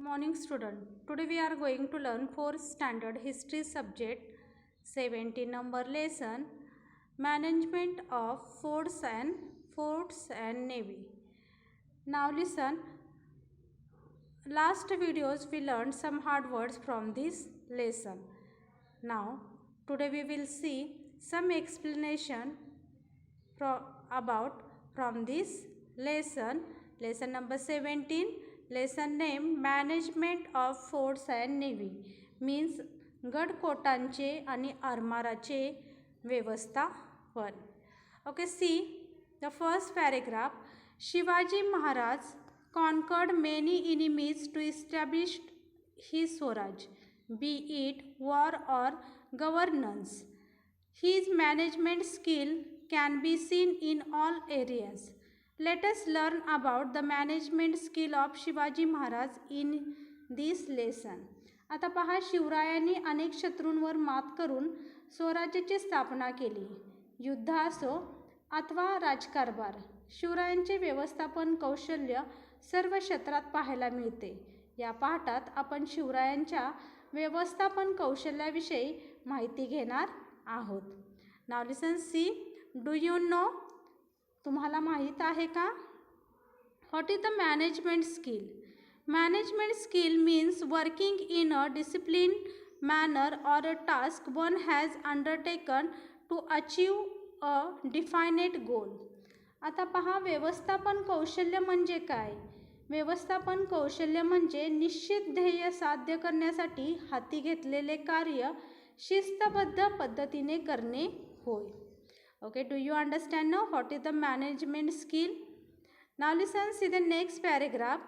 Morning student. Today we are going to learn 4th standard history subject 70 number lesson management of forts and navy. Now listen. Last videos we learned some hard words from this lesson. Now today we will see some explanation about from this lesson. Lesson number 17. Lesson name management of forts and navy means गडकोटांचे आणि आरमाराचे व्यवस्थापन. Okay, see the first paragraph. Shivaji Maharaj conquered many enemies to establish his Swaraj, be it war or governance. His management skill can be seen in all areas. Let us learn about the management skill of Shivaji Maharaj in this lesson. आता पहा, शिवरायांनी अनेक शत्रूंवर मात करून स्वराज्याची स्थापना केली. युद्ध असो अथवा राजकारभार, शिवरायांचे व्यवस्थापन कौशल्य सर्व क्षेत्रात पाहायला मिळते. या पाठात आपण शिवरायांच्या व्यवस्थापन कौशल्याविषयी माहिती घेणार आहोत. Now listen. See, do you know, तुम्हाला माहीत आहे का? What is the management skill? Management skill means working in a discipline manner or a task one has undertaken to achieve a defined goal. आता पहा, व्यवस्थापन कौशल्य म्हणजे काय? व्यवस्थापन कौशल्य म्हणजे निश्चित ध्येय साध्य करण्यासाठी हाती घेतलेले कार्य शिस्तबद्ध पद्धतीने करणे होय. Okay, do you understand now what is the management skill? Now listen, see the next paragraph.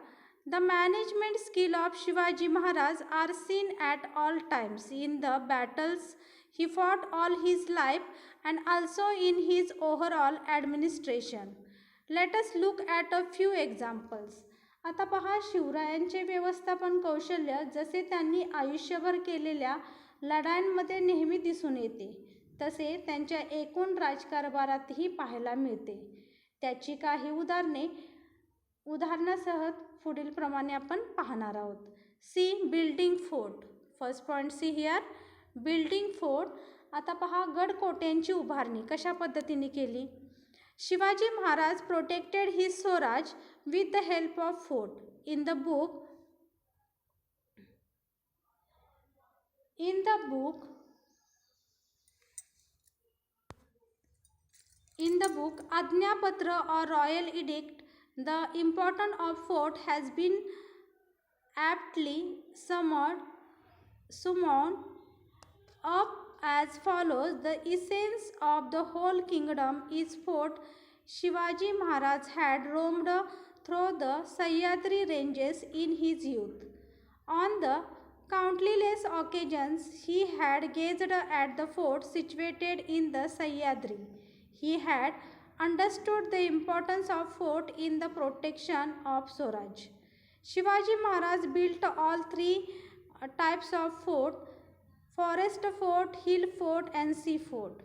The management skill of Shivaji Maharaj are seen at all times in the battles he fought all his life and also in his overall administration. Let us look at a few examples. आता पहा, शिवरायांचे व्यवस्थापन कौशल्य जसे त्यांनी आयुष्यभर केलेल्या लढायांमध्ये नेहमी दिसून येते, तसे त्यांच्या एकूण राजकारभारातही पाहायला मिळते. त्याची काही उदाहरणासह पुढील प्रमाणे आपण पाहणार आहोत. See, building fort. First point, see here, building fort. आता पहा, गडकोट्यांची उभारणी कशा पद्धतीने केली? Shivaji Maharaj protected his Swaraj with the help of fort. In the book Ajnapatra or Royal Edict, the importance of fort has been aptly summed up as follows. The essence of the whole kingdom is fort. Shivaji Maharaj had roamed through the Sahyadri ranges in his youth. On the countless occasions he had gazed at the fort situated in the Sahyadri. He had understood the importance of fort in the protection of Swaraj. Shivaji Maharaj built all three types of fort: forest fort, hill fort and sea fort.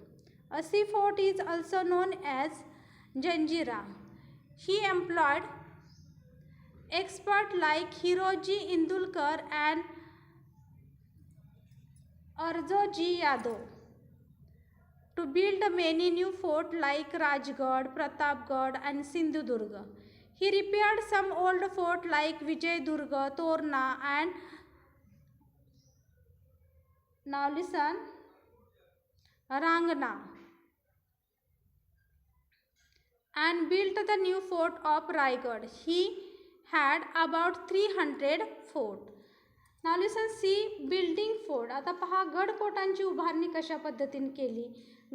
A sea fort is also known as Janjira. He employed experts like Hiroji Indulkar and Arjoji Yadav to build many new forts like Rajgarh, Pratapgarh and Sindhudurga. He repaired some old forts like Vijayadurga, Torna and now listen, Rangna, and built the new fort of Raigad. He had about 300 forts. Now listen, see, building fort. आता पहा, गडकोटांची उभारणी कशा पद्धतीने केली?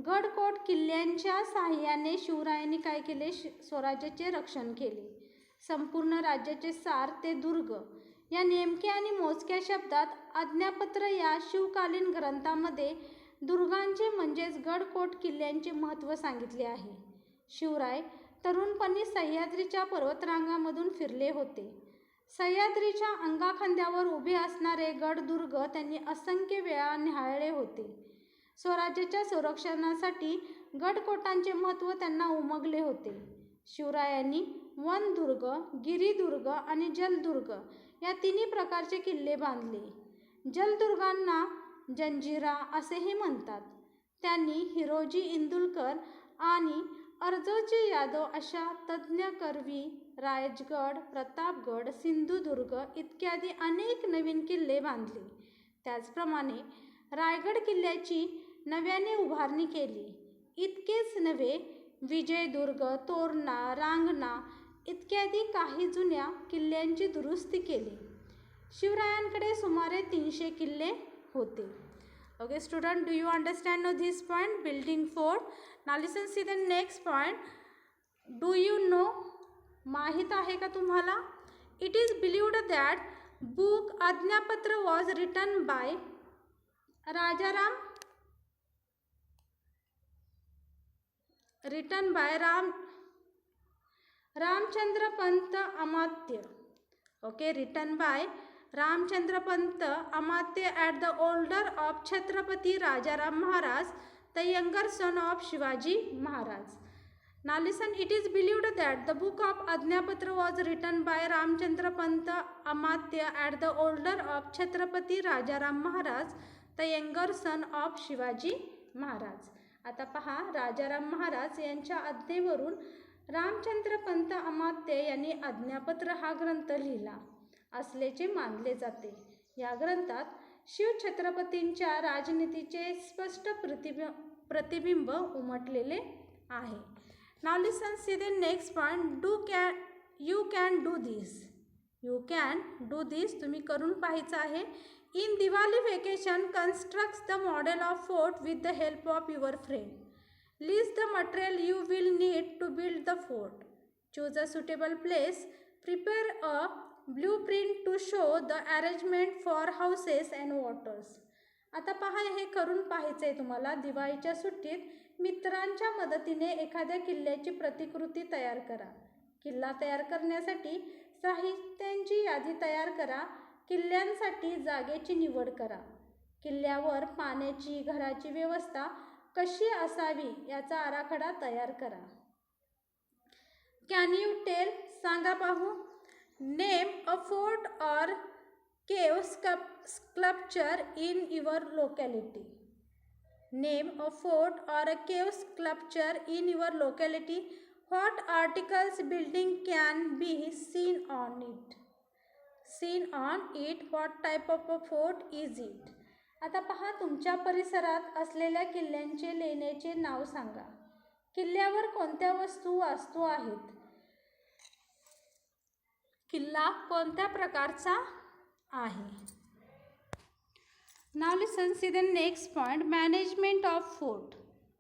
गडकोट किल्ल्यांच्या साहाय्याने शिवरायांनी काय केले? स्वराज्याचे रक्षण केले. संपूर्ण राज्याचे सार ते दुर्ग या नेमक्या आणि मोजक्या शब्दात आज्ञापत्र या शिवकालीन ग्रंथामध्ये दुर्गांचे म्हणजेच गडकोट किल्ल्यांचे महत्त्व सांगितले आहे. शिवराय तरुणपणी सह्याद्रीच्या पर्वतरांगामधून फिरले होते. सह्याद्रीच्या अंगाखांद्यावर उभे असणारे गडदुर्ग त्यांनी असंख्य वेळा न्याहाळले होते. स्वराज्याच्या संरक्षणासाठी गडकोटांचे महत्त्व त्यांना उमगले होते. शिवरायांनी वनदुर्ग, गिरिदुर्ग आणि जलदुर्ग या तिन्ही प्रकारचे किल्ले बांधले. जलदुर्गांना जंजिरा असेही म्हणतात. त्यांनी हिरोजी इंदुलकर आणि अर्जोजी यादव अशा तज्ज्ञ करवी रायगड, प्रतापगड, सिंधुदुर्ग इत्यादी अनेक नवीन किल्ले बांधले. त्याचप्रमाणे रायगड किल्ल्याची नव्याने उभारणी केली. इतकेच नव्हे, विजयदुर्ग, तोरणा, रांगणा इत्यादी काही जुन्या किल्ल्यांची दुरुस्ती केली. शिवरायांकडे सुमारे 300 किल्ले होते. Okay student, do you understand now this point, building fort? Now listen, see the next point. Do you know, माहित आहे का तुम्हाला? It is believed that book आज्ञापत्र was written by Ramchandra Pant Amatya. Okay, written by Ramchandra Pant Amatya at the order of Chhatrapati Rajaram Maharaj, the younger son of Shivaji Maharaj. Now listen, it is believed that the book of Ajnapatra was written by Ramchandra Pant Amatya at the order of Chhatrapati Rajaram Maharaj, the younger son of Shivaji Maharaj. आता पहा, राजाराम महाराज यांच्या आज्ञेवरून रामचंद्र पंत अमात्य यांनी आज्ञापत्र हा ग्रंथ लिहिला असल्याचे मानले जाते. या ग्रंथात शिवछत्रपतींच्या राजनीतीचे स्पष्ट प्रतिबिंब उमटलेले आहे. Now listen, see the next point. You can do this. You can do this, तुम्ही करून पाहायचं आहे. In Diwali vacation constructs the model of fort with the help of your friend. List the material you will need to build the fort. Choose a suitable place. Prepare a blueprint to show the arrangement for houses and waters. आता पहा, हे करून पाहायचं आहे तुम्हाला. दिवाळीच्या सुट्टीत मित्रांच्या मदतीने एखाद्या किल्ल्याची प्रतिकृती तयार करा. किल्ला तयार करण्यासाठी साहित्यांची यादी तयार करा. किल्ल्यांसाठी जागेची निवड करा. किल्ल्यावर पाण्याची, घराची व्यवस्था कशी असावी याचा आराखडा तयार करा. कॅन यू टेल, सांगा पाहू. नेम अ फोर्ट और केव sculpture in your locality. Name a fort और अ केव sculpture in your locality. What articles building can be seen on it. What type of a fort is it. आता पहा, तुमच्या परिसरात असलेल्या किल्ल्यांचे लेण्याचे नाव सांगा. किल्ल्यावर कोणत्या वस्तू वास्तू आहेत. किल्ला कोणत्या प्रकारचा आहे. Now listen, see the next point. Management of fort.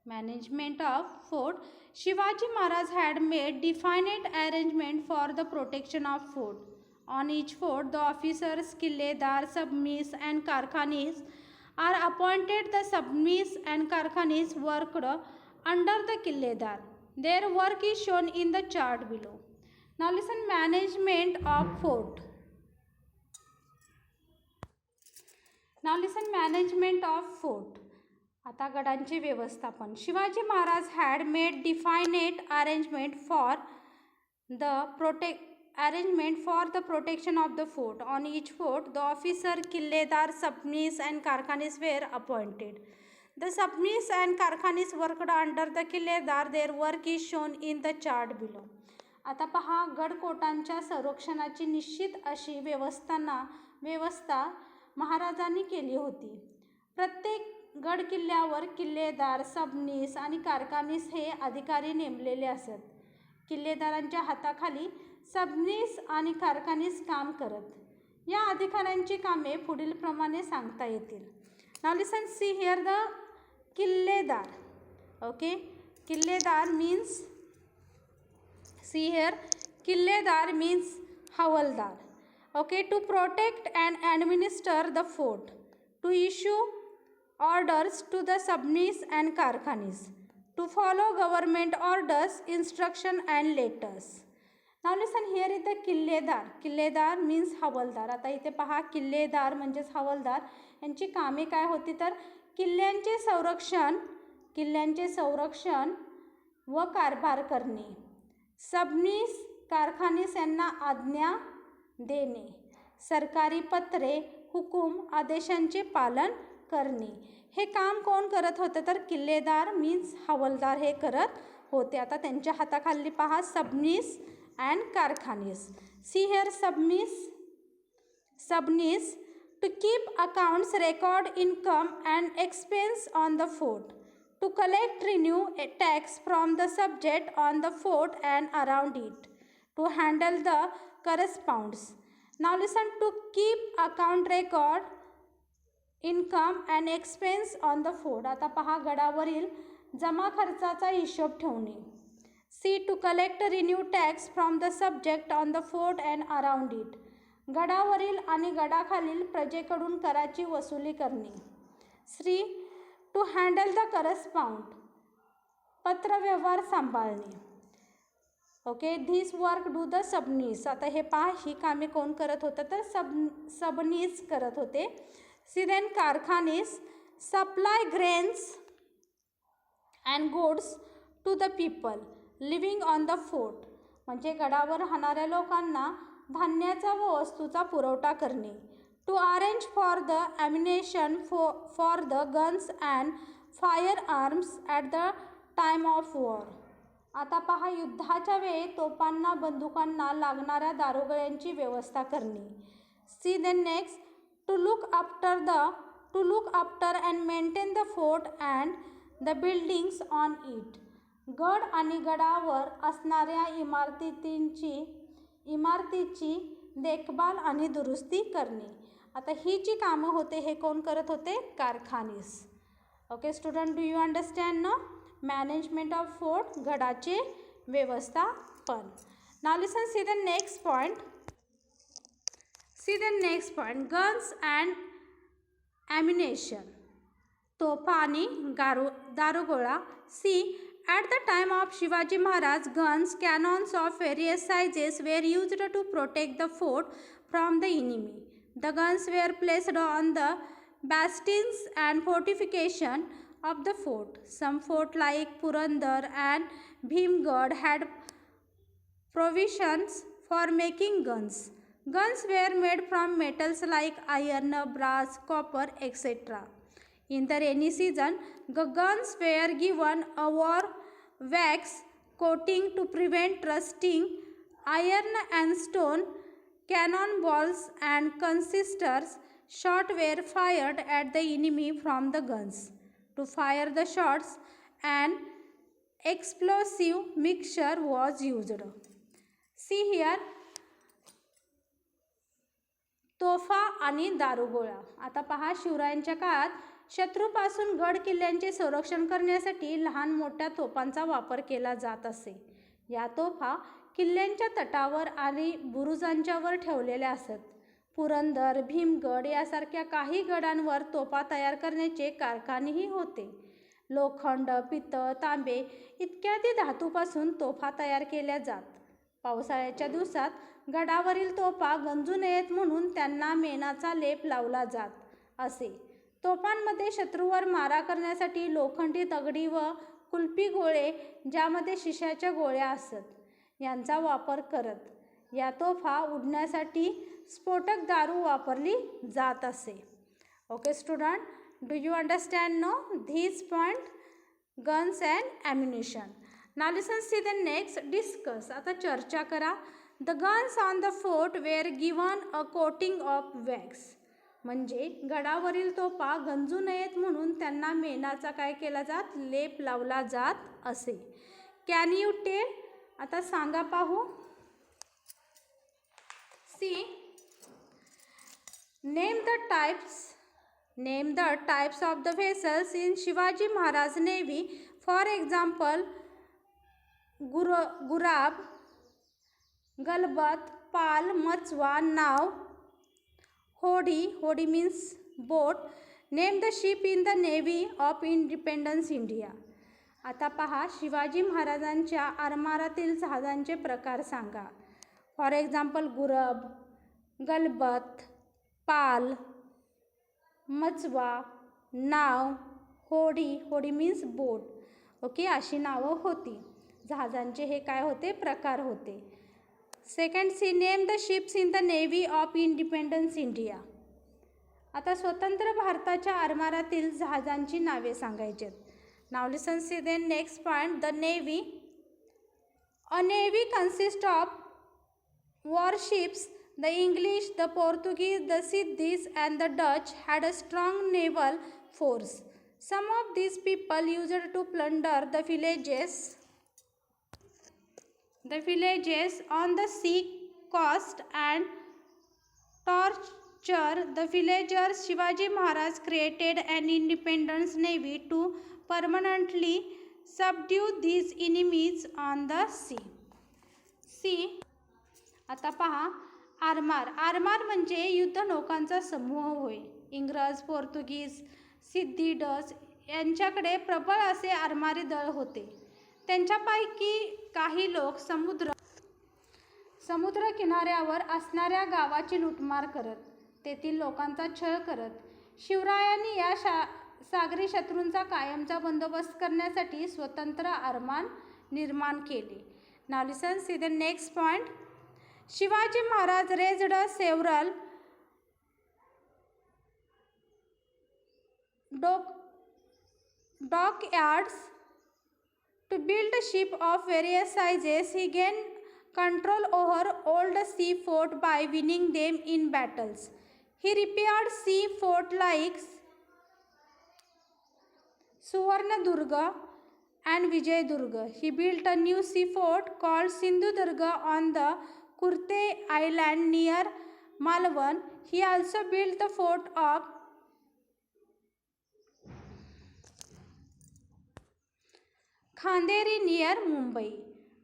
Management of fort. Shivaji Maharaj had made defined arrangement for the protection of fort. On each fort the officers, Killedar, Sabnis and Karkhanis are appointed. The subnis and Karkhanis worked under the Killedar. Their work is shown in the chart below. Now listen, management of fort. Now listen, management of fort. आता गडांचे व्यवस्थापन. Shivaji Maharaj had made definite arrangement for the protection of the fort. On each fort the officer, killedar, sabnis and karkhanis were appointed. The sabnis and karkhanis worked under the killedar. Their work is shown in the chart below. आता पहा, गडकोटांच्या संरक्षणाची निश्चित अशी व्यवस्था महाराजांनी केली होती. प्रत्येक गड किल्ल्यावर किल्लेदार, सबनीस आणि कारखानीस हे अधिकारी नेमलेले असत. किल्लेदारांच्या हाताखाली सबनीस आणि कारखानीस काम करत. या अधिकाऱ्यांची कामे पुढील प्रमाणे सांगता येतील. Now listen, see here the killedar. Okay, killedar means, see here, killedar means havaldar. Okay, to protect and administer the fort. To issue orders to the subnis and Karkhanis. To follow government orders, instruction and letters. Now listen, here is the Killedar. Killedar means हवालदार. आता इथे पहा, किल्लेदार म्हणजेच हवालदार यांची कामे काय होती तर किल्ल्यांचे संरक्षण व कारभार करणे. सबनीस, कारखानीस यांना आज्ञा देणे. सरकारी पत्रे, हुकूम, आदेशांचे पालन करणे. हे काम कोण करत होते तर किल्लेदार मीन्स हवालदार हे करत होते. आता त्यांच्या हाताखाली पहा Sabnis and Karkhanis. See here Sabnis to keep accounts, record income and expense on the fort, to collect revenue tax from the subject on the fort and around it, to handle the correspondence. Now listen, to keep account, record income and expense on the fort. आता पहा गडावरील जमा खर्चाचा हिशोब ठेवणे. C to collect revenue tax from the subject on the fort and around it. गडावरील आणि गडाखालील प्रजेकडून कराची वसुली करणे. 3 टू हँडल द करस्पाउंड. पत्रव्यवहार सांभाळणे. Okay, this work do the Sabnis. आता हे पहा ही कामे कोण करत होतं तर सबनीस करत होते. See then Karkhanis supply grains and goods to the people living on the fort. म्हणजे गडावर राहणाऱ्या लोकांना धान्याचा व वस्तूचा पुरवठा करणे. To arrange for the ammunition for the guns and fire arms at the time of war. आता पहा युद्धाच्या वेळी तोफांना बंदुकांना लागणाऱ्या दारुगोळ्यांची व्यवस्था करणे. See then next to look after and maintain the fort and the buildings on it. गड आणि गडावर असणाऱ्या इमारतीची देखभाल आणि दुरुस्ती करणे. आता ही जी कामं होते हे कोण करत होते Karkhanis. Okay student, do you understand ना. मॅनेजमेंट ऑफ फोर्ट, गडाचे व्यवस्थापन. Now listen, see the next point. Guns and ammunition. तोफा आणि दारुगोळा. See at the time of Shivaji Maharaj, guns, cannons of various sizes were used to protect the fort from the enemy. The guns were placed on the bastions and fortification of the fort. Some fort like Purandar and Bhimgad had provisions for making guns. Guns were made from metals like iron, brass, copper, etc. In the rainy season, the guns were given a wax coating to prevent rusting. Iron and stone cannonballs and canisters shot were fired at the enemy from the guns. To fire the shots, an explosive mixture was used. See here, तोफा आणि दारुगोळा. आता पहा शिवरायांच्या काळात शत्रूपासून गड किल्ल्यांचे संरक्षण करण्यासाठी लहान मोठ्या तोफांचा वापर केला जात असे. या तोफा किल्ल्यांच्या तटावर आणि बुरुजांच्यावर ठेवलेल्या असत. पुरंदर, भीमगड यासारख्या काही गडांवर तोफा तयार करण्याचे कारखानेही होते. लोखंड, पितळ, तांबे इत्यादी धातूपासून तोफा तयार केल्या जात. पावसाळ्याच्या दिवसात गडावरील तोफा गंजू नयेत म्हणून त्यांना मेणाचा लेप लावला जात असे. तोफांमध्ये शत्रूवर मारा करण्यासाठी लोखंडी, दगडी व कुल्फी गोळे ज्यामध्ये शिशाच्या गोळ्या असत यांचा वापर करत या तोफा उडण्यासाठी स्फोटक दारू वापरली जात असे. Okay student, do you understand no this point guns and ammunition. Now listen, see the next, discuss. आता चर्चा करा. The guns on the fort were given a coating of wax. म्हणजे गडावरील तोफा गंजू नयेत म्हणून त्यांना मेणाचा काय केला जात, लेप लावला जात असे. Can you tell. आता सांगा पाहू. See name the types of the vessels in Shivaji Maharaj navy. For example gurab, galbat, pal, machva, nav, hodi means boat. Name the ship in the navy of independence India. आता पहा शिवाजी महाराजांच्या आरमारातील जहाजांचे प्रकार सांगा. For example गुरब, गलबत, pal, machva, nav, hodi means boat. Okay, अशी नावं होती. जहाजांचे हे काय होते, प्रकार होते. Second see, name the ships in the navy of independence India. आता स्वतंत्र भारताच्या आरमारातील जहाजांची नावे सांगायची आहेत. Now listen see then next point, the navy. A navy consist of warships. The English, the Portuguese, the Siddhis and the Dutch had a strong naval force. Some of these people used to plunder the villages on the sea coast and torture the villagers. Shivaji Maharaj created an independent navy to permanently subdue these enemies on the sea. आता पहा, आरमार म्हणजे युद्ध नौकांचा समूह होय. इंग्रज, पोर्तुगीज, सिद्धी, Dutch यांच्याकडे प्रबळ असे आरमारी दळ होते. त्यांच्यापैकी काही लोक समुद्र किनाऱ्यावर असणाऱ्या गावाची लूटमार करत, तेथील लोकांचा छळ करत, शिवरायांनी या सागरी शत्रूंचा कायमचा बंदोबस्त करण्यासाठी स्वतंत्र आरमार निर्माण केले. Now listen see the next point. Shivaji Maharaj raised several dockyards to build ships of various sizes. He gained control over old sea forts by winning them in battles. He repaired sea forts like Suvarnadurga and Vijayadurga. He built a new sea fort called Sindhudurga on the Kurte Island near Malvan. He also built the fort of Khanderi near Mumbai.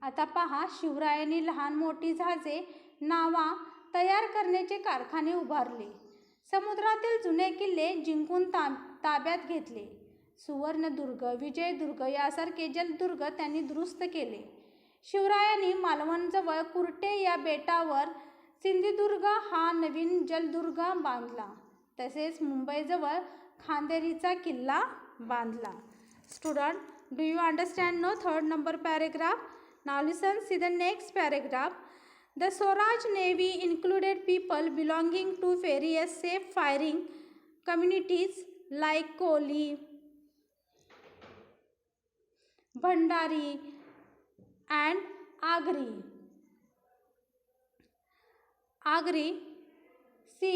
आता पहा, शिवरायांनी लहान मोठी जहाजे, नावा तयार करण्याचे कारखाने उभारले. समुद्रातील जुने किल्ले जिंकून ताब्यात घेतले. सुवर्णदुर्ग, विजयदुर्ग यासारखे जलदुर्ग त्यांनी दुरुस्त केले. शिवरायांनी मालवणजवळ कुर्टे या बेटावर सिंधुदुर्ग हा नवीन जलदुर्ग बांधला. तसेच मुंबईजवळ खांदेरीचा किल्ला बांधला. Student, do you understand now third number paragraph? Now listen see the next paragraph. The Swaraj navy included people belonging to various safe firing communities like Koli, Bhandari and Agri. C.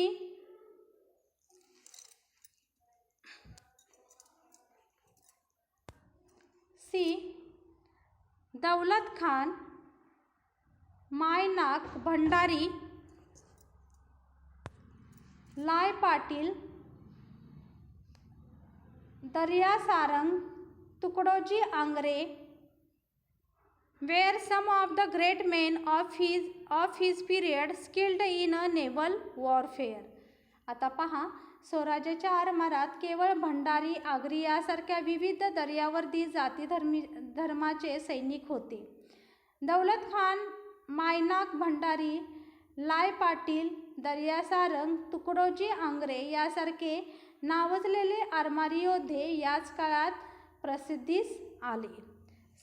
Daulat Khan, Mainak, Bhandari, Lay Patil, Darya Sarang, Tukdoji Angre were some of the great men of his period skilled in a naval warfare. आता पहा, स्वराज्याच्या आरमारात केवळ भंडारी, आगरी यासारख्या विविध दर्यावर्दी जाती धर्माचे सैनिक होते. दौलत खान, मायनाक, भंडारी, लाय पाटील, दर्या सारंग, तुकडोजी आंग्रे यासारखे नावाजलेले आरमारी योद्धे याच काळात प्रसिद्धीस आले.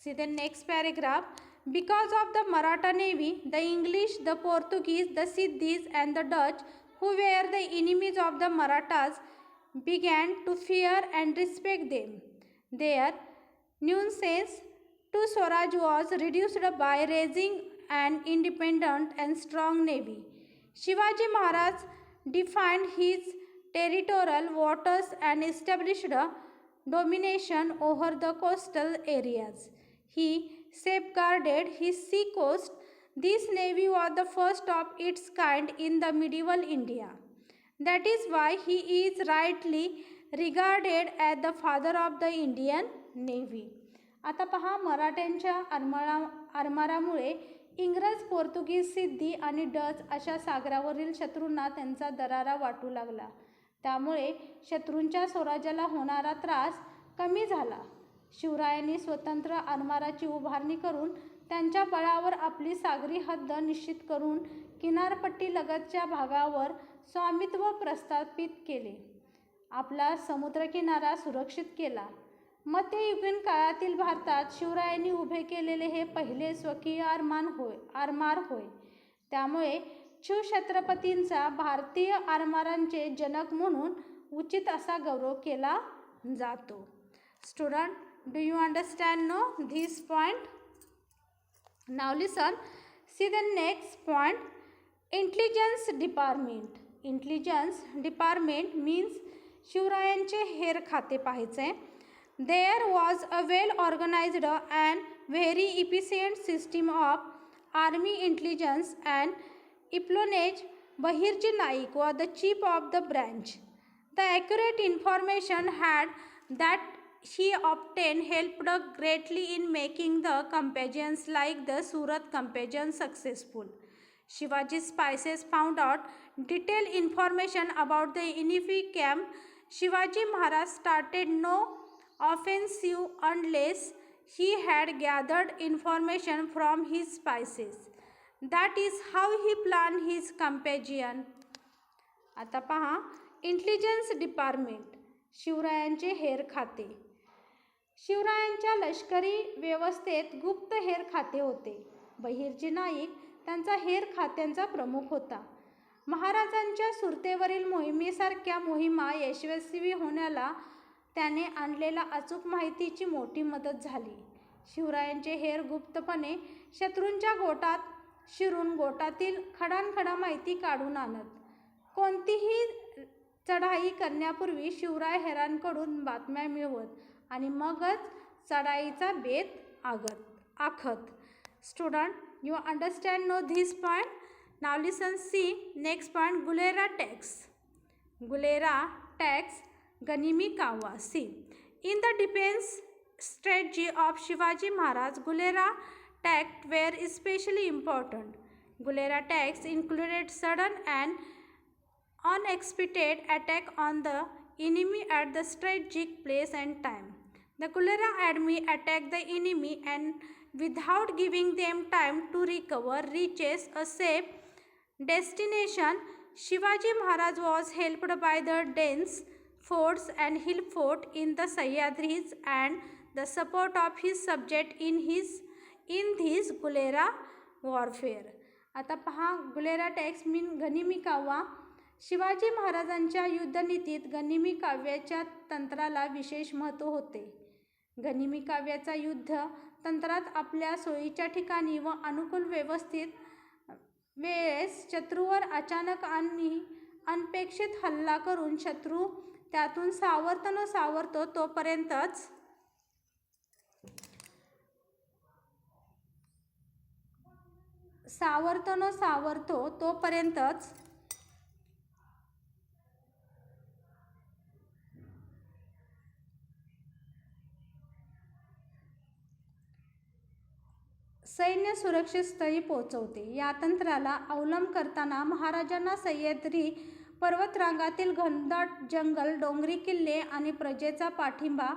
See the next paragraph. Because of the Maratha Navy, the English, the Portuguese, the Siddhis and the Dutch, who were the enemies of the Marathas, began to fear and respect them. Their nuisance to Swaraj was reduced by raising an independent and strong navy. Shivaji Maharaj defined his territorial waters and established domination over the coastal areas. He safeguarded his sea coast. This navy was the first of its kind in the medieval India. That is why he is rightly regarded as the father of the Indian Navy. आता पहा, मराठ्यांच्या आरमारामुळे इंग्रज, पोर्तुगीज, सिद्धी आणि Dutch अशा सागरावरील शत्रूंना त्यांचा दरारा वाटू लागला. त्यामुळे शत्रूंच्या स्वराज्याला होणारा त्रास कमी झाला. शिवरायांनी स्वतंत्र आरमाराची उभारणी करून त्यांच्या बळावर आपली सागरी हद्द निश्चित करून किनारपट्टीलगतच्या भागावर स्वामित्व प्रस्थापित केले. आपला समुद्रकिनारा सुरक्षित केला. मध्ययुगीन काळातील भारतात शिवरायांनी उभे केलेले हे पहिले स्वकीय आरमार होय. त्यामुळे शिवछत्रपतींचा भारतीय आरमारांचे जनक म्हणून उचित असा गौरव केला जातो. Student, do you understand no this point? Now listen. See the next point. Intelligence department. Intelligence department means शिवरायांचे हेर खाते पाहायचे. There was a well organised and very efficient system of army intelligence and espionage Bahirji Naik was the chief of the branch. The accurate information that he obtained helped greatly in making the campaigns like the Surat campaign successful. Shivaji's spies found out detailed information about the enemy camp. Shivaji Maharaj started no offensive unless he had gathered information from his spies. That is how he planned his campaign. आता पहा, intelligence department शिवरायांचे हेर खाते. शिवरायांच्या लष्करी व्यवस्थेत गुप्त हेर खाते होते. बहिर्जी नाईक त्यांचा हेर खात्यांचा प्रमुख होता. महाराजांच्या सुरतेवरील मोहिमेसारख्या मोहिमा यशस्वी होण्याला त्याने आणलेल्या अचूक माहितीची मोठी मदत झाली. शिवरायांचे हेर गुप्तपणे शत्रूंच्या गोटात शिरून गोटातील खडानखडा माहिती काढून आणत. कोणतीही चढाई करण्यापूर्वी शिवराय हेरांकडून बातम्या मिळवत आणि मगच चढाईचा बेत आखत. Student, you understand no this point? Now listen. See next point. Guerrilla tactics. Guerrilla tactics गनिमी कावा. See in the defence strategy of Shivaji Maharaj, Gulera attacks were especially important. Gulera attacks included sudden and unexpected attack on the enemy at the strategic place and time. The Gulera army attacked the enemy and without giving them time to recover reaches a safe destination. Shivaji Maharaj was helped by the dense forts and hill fort in the Sahyadris and the support of his subject in this Gulera warfare. आता पहा, गुलेरा tax मीन गनिमी कावा. शिवाजी महाराजांच्या युद्धनीतीत गनिमी काव्याच्या तंत्राला विशेष महत्त्व होते. गनिमी काव्याचा युद्ध तंत्रात आपल्या सोयीच्या ठिकाणी व अनुकूल व्यवस्थित वेळेस शत्रूवर अचानक आणि अनपेक्षित हल्ला करून शत्रू त्यातून सावरतो तोपर्यंतच सैन्य सुरक्षित स्थळी पोहोचवते. या तंत्राला अवलंब करताना महाराजांना सह्याद्री पर्वतरांगातील घनदाट जंगल, डोंगरी किल्ले आणि प्रजेचा पाठिंबा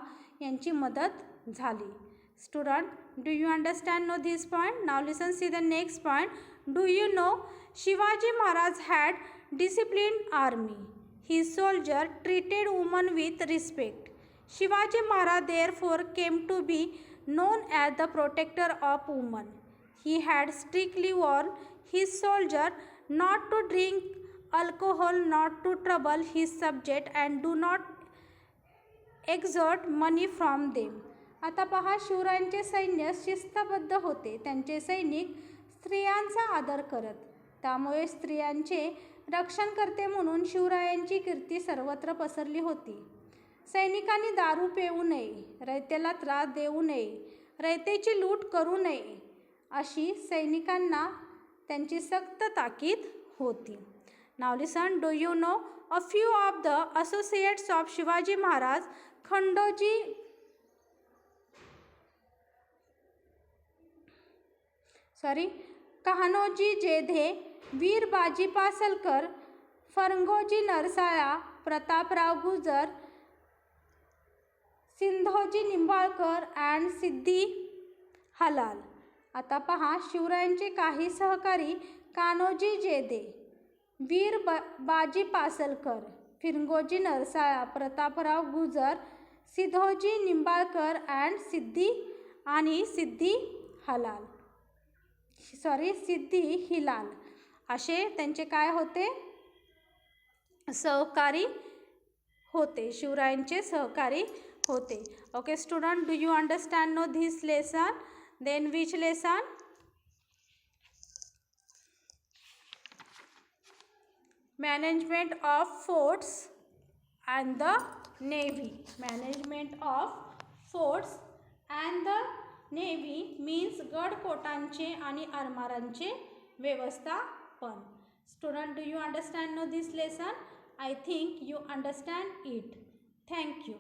यांची मदत झाली. Student, do you understand no this point? Now listen. See the next point. Do you know Shivaji Maharaj had disciplined army. His soldier treated women with respect. Shivaji Maharaj therefore came to be known as the protector of women. He had strictly warned his soldier not to drink alcohol, not to trouble his subject, and do not extort money from them. आता पहा, शिवरायांचे सैन्य शिस्तबद्ध होते. त्यांचे सैनिक स्त्रियांचा आदर करत. त्यामुळे स्त्रियांचे रक्षणकर्ते म्हणून शिवरायांची कीर्ती सर्वत्र पसरली होती. सैनिकांनी दारू पिऊ नये, रयतेला त्रास देऊ नये, रयतेची लूट करू नये अशी सैनिकांना त्यांची सक्त ताकीद होती. Now listen. Do you know a few of the associates of Shivaji Maharaj? Kanhoji Jedhe, Veer Baji Pasalkar, Firangoji Narsala, Prataprao Gujar, Sindhoji Nimbalkar and Siddi Halal. आता पहा, शिवरायांचे काही सहकारी कान्होजी जेधे, वीर बाजी पासलकर, फिरंगोजी नरसाळा, प्रतापराव गुजर, सिद्धोजी निंबाळकर अँड सिद्धी हिलाल. असे त्यांचे काय होते, सहकारी होते, शिवरायांचे सहकारी होते. Okay student, do you understand no this lesson? Then which lesson? Management of forts and the navy. Management of forts and the navy means गडकोटांचे आणि आरमारांचे व्यवस्थापन. Student, do you understand no this lesson? I think you understand it. Thank you.